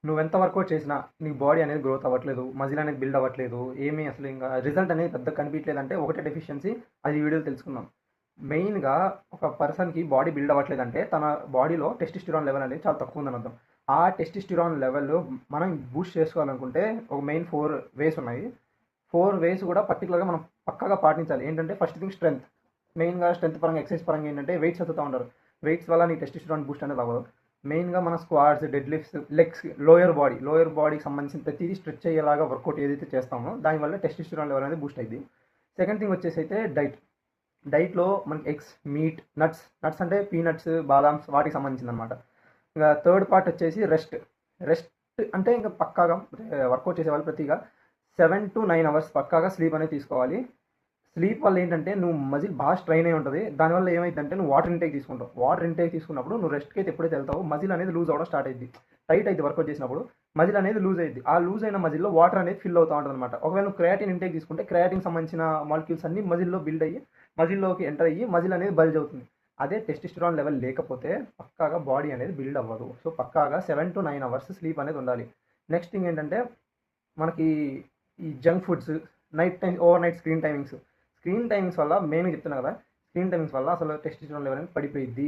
నువ్వెంత వర్కౌట్ చేసినా నీ బాడీ అనేది గ్రోత్ అవ్వట్లేదు, మజిల్ అనేది బిల్డ్ అవ్వట్లేదు, ఏమీ అసలు ఇంకా రిజల్ట్ అనేది పెద్దగా కనిపించలేదంటే ఒకటే డెఫిషియన్సీ. అది ఈ వీడియోలో తెలుసుకుందాం. మెయిన్‌గా ఒక పర్సన్‌కి బాడీ బిల్డ్ అవ్వట్లేదంటే తన బాడీలో టెస్టోస్టెరాన్ లెవెల్ అనేది చాలా తక్కువ ఉందని అర్థం. ఆ టెస్టోస్టెరాన్ లెవెల్ మనం బూస్ట్ చేసుకోవాలనుకుంటే ఒక మెయిన్ 4 వేస్ ఉన్నాయి. 4 వేస్ కూడా పర్టిక్యులర్‌గా మనం పక్కాగా పాటించాలి. ఏంటంటే ఫస్ట్ థింగ్ స్ట్రెంత్. మెయిన్‌గా స్ట్రెంత్ పరంగా ఎక్సర్సైజ్ పరంగా ఏంటంటే వెయిట్స్ ఎత్తుతా ఉంటారు. వెయిట్స్ వల్ల నీ టెస్టోస్టెరాన్ బూస్ట్ అనేది అవ్వదు. మెయిన్‌గా మన squats, dead lifts, legs, lower బాడీకి సంబంధించిన ప్రతిదీ స్ట్రెచ్ అయ్యేలాగా వర్కౌట్ ఏదైతే చేస్తామో దానివల్ల టెస్టోస్టెరాన్ లెవెల్ అనేది బూస్ట్ అయ్యిద్ది. సెకండ్ థింగ్ వచ్చేసి అయితే డైట్‌లో మనకి ఎగ్స్, మీట్, నట్స్ అంటే పీనట్స్, బాదామ్స్ వాటికి సంబంధించిందనమాట. ఇంకా థర్డ్ పార్ట్ వచ్చేసి రెస్ట్ అంటే ఇంకా పక్కాగా వర్కౌట్ చేసేవాళ్ళు ప్రతిగా 7-9 అవర్స్ పక్కాగా స్లీప్ అనేది తీసుకోవాలి. స్లీప్ వల్ల ఏంటంటే నువ్వు మజిల్ బాగా స్ట్రెయిన్ అయి ఉంటుంది. దానివల్ల ఏమైందంటే నువ్వు వాటర్ ఇంటేక్ తీసుకుంటావు. వాటర్ ఇంటేక్ తీసుకున్నప్పుడు నువ్వు రెస్ట్‌కి అయితే ఎప్పుడైతే వెళ్తావో మజిల్ అనేది లూజ్ అవ్వడం స్టార్ట్ అయ్యిద్ది. టైట్ అయితే వర్కౌట్ చేసినప్పుడు మజిల్ అనేది లూజ్ అయ్యిద్ది. ఆ లూజ్ అయిన మజిల్‌లో వాటర్ అనేది ఫిల్ అవుతా ఉంటదనమాట. ఒకవేళ నువ్వు క్రియాటిన్ ఇంటేక్ తీసుకుంటే క్రియాటిన్‌కి సంబంధించిన మాలిక్యూల్స్ అన్నీ మజిల్‌లో బిల్డ్ అయ్యి మజిల్‌లోకి ఎంటర్ అయ్యి మజిల్ అనేది బల్జ్ అవుతుంది. అదే టెస్టోస్టెరాన్ లెవెల్ లేకపోతే పక్కాగా బాడీ అనేది బిల్డ్ అవ్వదు. సో పక్కాగా 7-9 అవర్స్ స్లీప్ అనేది ఉండాలి. నెక్స్ట్ థింగ్ ఏంటంటే మనకి ఈ junk foods, over night screen timings వల్ల మెయిన్‌గా చెప్తున్నా కదా! స్క్రీన్ టైమింగ్స్ వల్ల అసలు టెస్టోస్టెరాన్ లెవెల్ అనేది పడిపోయిద్ది.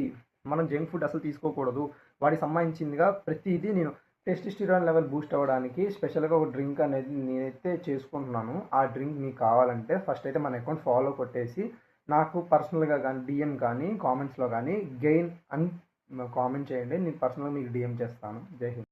మనం జంక్ ఫుడ్ అసలు తీసుకోకూడదు. వాటికి సంబంధించిందిగా ప్రతీదీ నేను టెస్టోస్టెరాన్ లెవెల్ బూస్ట్ అవ్వడానికి స్పెషల్‌గా ఒక డ్రింక్ అనేది నేనైతే చేసుకుంటున్నాను. ఆ డ్రింక్ మీకు కావాలంటే ఫస్ట్ అయితే మన అకౌంట్ ఫాలో కొట్టేసి నాకు పర్సనల్‌గా గానీ, డీఎం కానీ, కామెంట్స్‌లో గానీ గెయిన్ అని కామెంట్ చేయండి. నేను పర్సనల్‌గా మీకు డీఎం చేస్తాను. జై హింద్.